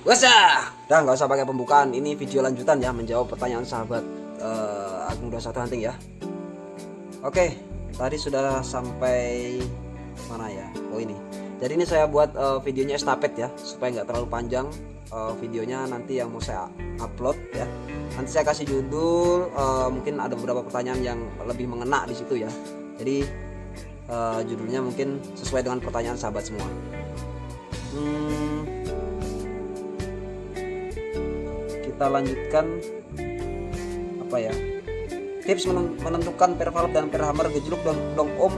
Wasa, udah nggak usah pakai pembukaan. Ini video lanjutan ya, menjawab pertanyaan sahabat Agung 21 Hunting ya. Oke, tadi sudah sampai mana ya? Oh ini. Jadi ini saya buat videonya estafet ya, supaya nggak terlalu panjang videonya nanti yang mau saya upload ya. Nanti saya kasih judul, mungkin ada beberapa pertanyaan yang lebih mengena di situ ya. Jadi judulnya mungkin sesuai dengan pertanyaan sahabat semua. Kita lanjutkan apa ya, tips menentukan pervalep dan perhammer gejluk dong om.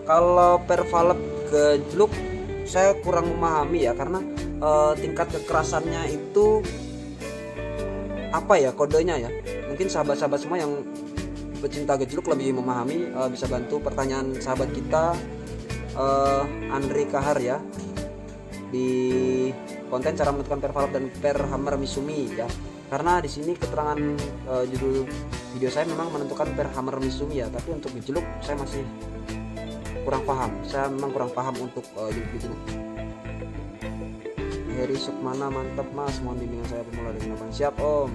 Kalau pervalep gejluk saya kurang memahami ya, karena tingkat kekerasannya itu apa ya kodenya ya. Mungkin sahabat-sahabat semua yang pecinta gejluk lebih memahami, bisa bantu pertanyaan sahabat kita Andri Kahar ya, di konten cara menentukan pervalep dan perhammer Misumi ya. Karena di sini keterangan judul video saya memang menentukan perhammer Misumi ya, tapi untuk gejluk saya masih kurang paham. Saya memang kurang paham untuk gejluk. Heri Sukmana, mantap mas, mohon bimbingan saya pemula dengan apa? Siap om.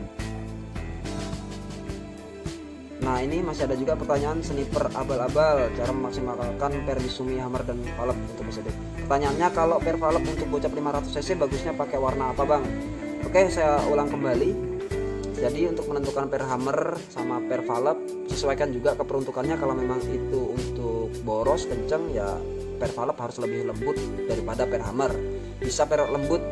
Nah ini masih ada juga pertanyaan sniper abal-abal, cara memaksimalkan per Misumi hammer dan valep untuk PCD. Pertanyaannya, kalau per valep untuk bocap 500 cc bagusnya pakai warna apa bang? Oke, saya ulang kembali. Jadi untuk menentukan per hammer sama per valep, sesuaikan juga keperuntukannya. Kalau memang itu untuk boros kenceng ya, per valep harus lebih lembut daripada per hammer. Bisa per lembut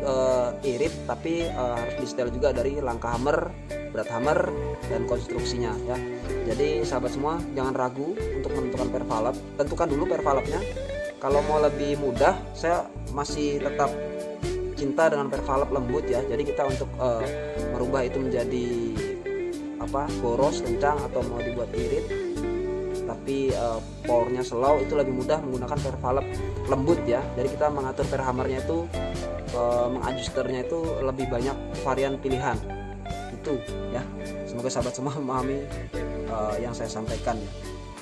irit, tapi harus disetel juga dari langkah hammer, berat hammer, dan konstruksinya ya. Jadi sahabat semua jangan ragu untuk menentukan per valep. Tentukan dulu per valepnya. Kalau mau lebih mudah, saya masih tetap cinta dengan per valep lembut ya. Jadi kita untuk merubah itu menjadi apa, boros kencang, atau mau dibuat irit tapi powernya slow, itu lebih mudah menggunakan per valep lembut ya. Jadi kita mengatur per hammernya itu, mengajusternya itu lebih banyak varian pilihan itu ya. Semoga sahabat semua memahami yang saya sampaikan ya.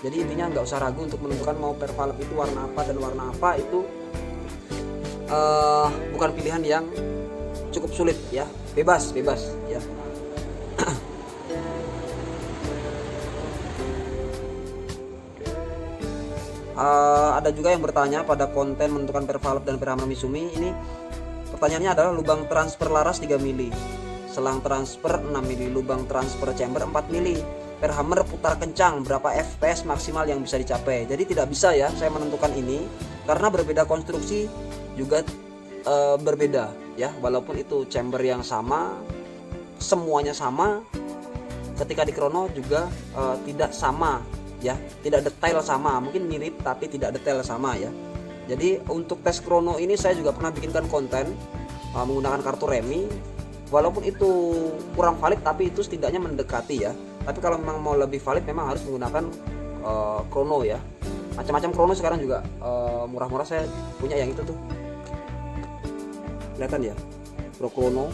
Jadi intinya nggak usah ragu untuk menentukan mau per valep itu warna apa dan warna apa. Itu bukan pilihan yang cukup sulit ya, bebas ya. Ada juga yang bertanya pada konten menentukan per valep dan per hammer Misumi. Ini pertanyaannya adalah lubang transfer laras 3 mili, selang transfer 6 mili, lubang transfer chamber 4 mili, per hammer putar kencang berapa fps maksimal yang bisa dicapai. Jadi tidak bisa ya saya menentukan ini, karena berbeda konstruksi juga berbeda ya. Walaupun itu chamber yang sama, semuanya sama, ketika di krono juga tidak sama ya, tidak detail sama, mungkin mirip tapi tidak detail sama ya. Jadi untuk tes krono ini saya juga pernah bikinkan konten menggunakan kartu remi. Walaupun itu kurang valid, tapi itu setidaknya mendekati ya. Tapi kalau memang mau lebih valid memang harus menggunakan krono ya. Macam-macam krono sekarang juga murah-murah, saya punya yang itu tuh, kelihatan ya, Pro Krono.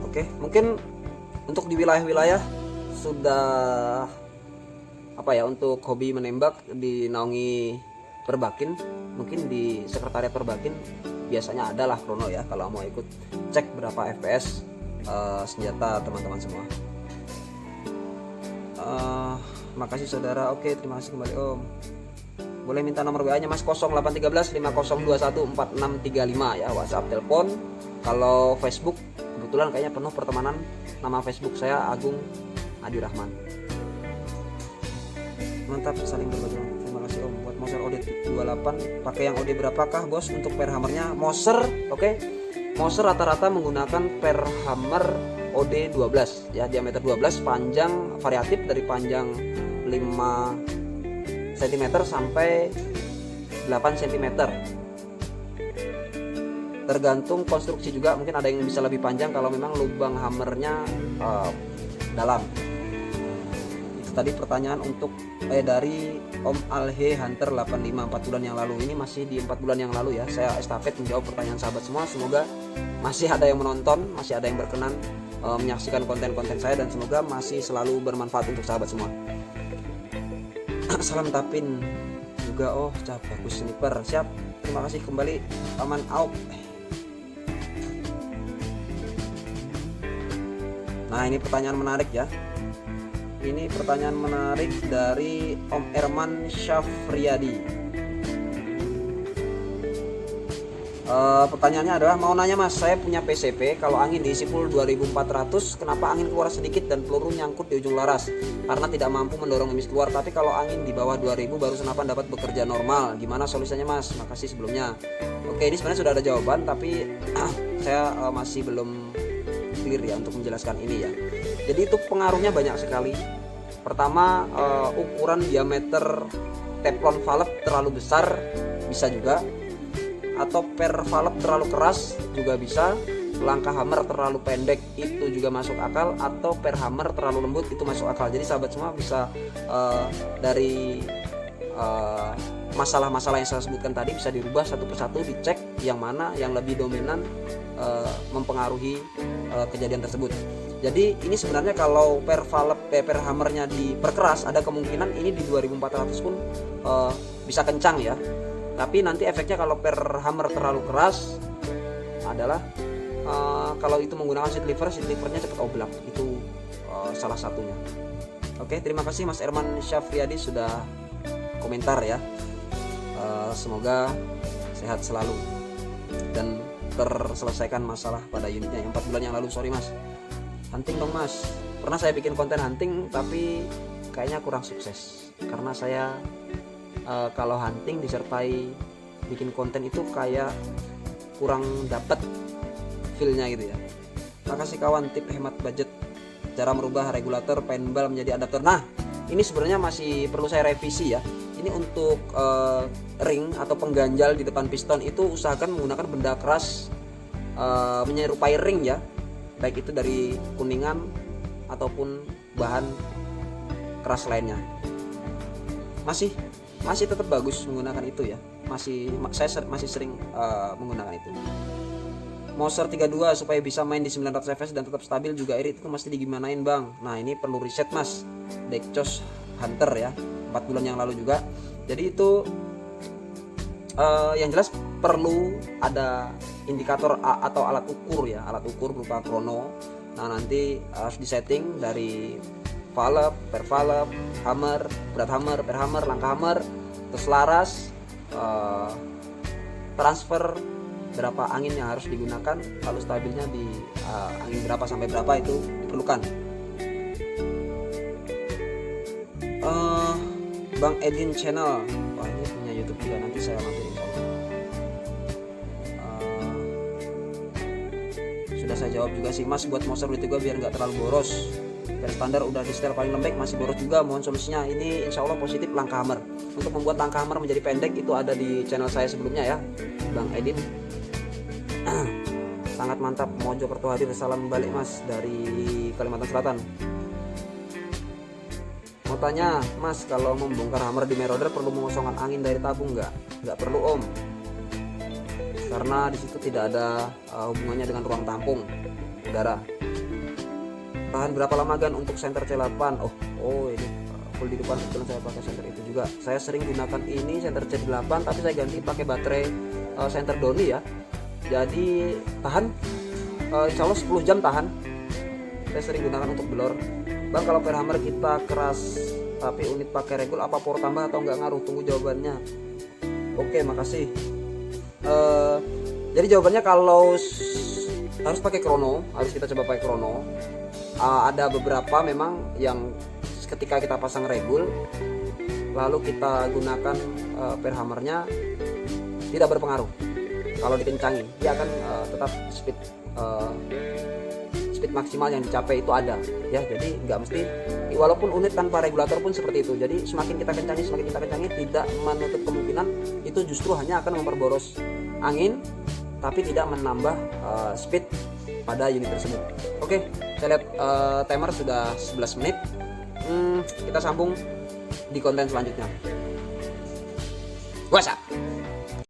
Oke, mungkin untuk di wilayah-wilayah sudah apa ya, untuk hobi menembak dinaungi Perbakin, mungkin di sekretariat Perbakin biasanya adalah krono ya, kalau mau ikut cek berapa fps senjata teman-teman semua. Makasih saudara. Oke, terima kasih kembali om. Boleh minta nomor WA nya mas, 0813 5021 4635 ya, WhatsApp, telepon. Kalau Facebook kebetulan kayaknya penuh pertemanan, nama Facebook saya Agung Adi Rahman. Mantap, saling berbagi. Terima kasih om. Buat Moser OD 28 pakai yang OD berapakah bos untuk per hammernya? Moser, oke. Moser rata-rata menggunakan per hammer OD 12 ya, diameter 12, panjang variatif dari panjang 5 cm sampai 8 cm. Tergantung konstruksi juga, mungkin ada yang bisa lebih panjang kalau memang lubang hammernya dalam. Itu tadi pertanyaan untuk dari Om Alhe Hunter 85 4 bulan yang lalu. Ini masih di 4 bulan yang lalu ya, saya estafet menjawab pertanyaan sahabat semua. Semoga masih ada yang menonton, masih ada yang berkenan menyaksikan konten-konten saya, dan semoga masih selalu bermanfaat untuk sahabat semua. Salam Tapin juga. Oh cap, bagus sniper, siap. Terima kasih kembali Paman Aup. Nah, ini pertanyaan menarik ya. Ini pertanyaan menarik dari Om Erman Syafriyadi. Pertanyaannya adalah, mau nanya Mas, saya punya PCP, kalau angin diisi full 2400, kenapa angin keluar sedikit dan peluru nyangkut di ujung laras? Karena tidak mampu mendorong emis keluar, tapi kalau angin di bawah 2000 baru senapan dapat bekerja normal. Gimana solusinya Mas? Makasih sebelumnya. Oke, ini sebenarnya sudah ada jawaban, tapi saya masih belum clear ya untuk menjelaskan ini ya. Jadi itu pengaruhnya banyak sekali. Pertama, ukuran diameter teflon valve terlalu besar bisa juga, atau per valve terlalu keras juga bisa, langkah hammer terlalu pendek itu juga masuk akal, atau per hammer terlalu lembut itu masuk akal. Jadi sahabat semua bisa dari masalah-masalah yang saya sebutkan tadi bisa dirubah satu persatu, dicek yang mana yang lebih dominan mempengaruhi kejadian tersebut. Jadi ini sebenarnya kalau per valve per hammernya diperkeras, ada kemungkinan ini di 2400 pun bisa kencang ya. Tapi nanti efeknya kalau per hammer terlalu keras adalah kalau itu menggunakan seat levernya cepat oblak. Itu salah satunya. Oke, terima kasih Mas Erman Syafriyadi sudah komentar ya. Semoga sehat selalu dan terselesaikan masalah pada unitnya. 4 bulan yang lalu, sorry Mas, hunting dong Mas. Pernah saya bikin konten hunting tapi kayaknya kurang sukses, karena saya kalau hunting disertai bikin konten itu kayak kurang dapet feelnya gitu ya. Makasih kawan, tip hemat budget, cara merubah regulator paintball menjadi adaptor. Nah, ini sebenarnya masih perlu saya revisi ya. Ini untuk ring atau pengganjal di depan piston itu usahakan menggunakan benda keras menyerupai ring ya, baik itu dari kuningan ataupun bahan keras lainnya. Masih tetap bagus menggunakan itu ya. Saya masih sering menggunakan itu. Moser 32 supaya bisa main di 900 fps dan tetap stabil juga irit, itu mesti digimanain Bang? Nah, ini perlu riset Mas. Dekcos Hunter ya, 4 bulan yang lalu juga. Jadi itu yang jelas perlu ada indikator atau alat ukur ya, alat ukur berupa krono. Nah, nanti harus disetting dari valve, per valve, hammer, berat hammer, per hammer, langkah hammer, terus laras, transfer berapa angin yang harus digunakan, lalu stabilnya di angin berapa sampai berapa itu diperlukan. Bang Edin Channel, wah ini punya YouTube juga, nanti saya mampir insyaallah. Sudah saya jawab juga sih Mas, buat motor itu biar nggak terlalu boros. Per standar udah di setel paling lembek masih boros juga, mohon solusinya. Ini insya Allah positif langkah hammer. Untuk membuat langkah hammer menjadi pendek itu ada di channel saya sebelumnya ya, Bang Edin. Sangat mantap, Mojokerto hadir, salam balik Mas dari Kalimantan Selatan. Mau tanya Mas, kalau membongkar hammer di Marauder perlu mengosongkan angin dari tabung nggak? Nggak perlu Om, karena disitu tidak ada hubungannya dengan ruang tampung udara. Tahan berapa lama Gan untuk senter C8? Oh ini full di depan, betul saya pakai senter itu juga. Saya sering gunakan ini senter C8, tapi saya ganti pakai baterai senter Doni ya. Jadi tahan, insya Allah 10 jam tahan. Saya sering gunakan untuk blor. Bang, kalau per hammer kita keras tapi unit pakai regul, apa power tambah atau nggak ngaruh? Tunggu jawabannya. Oke, makasih. Jadi jawabannya kalau harus pakai krono, harus kita coba pakai krono. Ada beberapa memang yang ketika kita pasang regul lalu kita gunakan per hammernya tidak berpengaruh. Kalau dikencangin dia akan tetap speed maksimal yang dicapai itu ada ya. Jadi nggak mesti, walaupun unit tanpa regulator pun seperti itu. Jadi semakin kita kencangi tidak menutup kemungkinan itu justru hanya akan memperboros angin tapi tidak menambah speed pada unit tersebut. Oke, saya lihat timer sudah 11 menit. Kita sambung di konten selanjutnya. WhatsApp.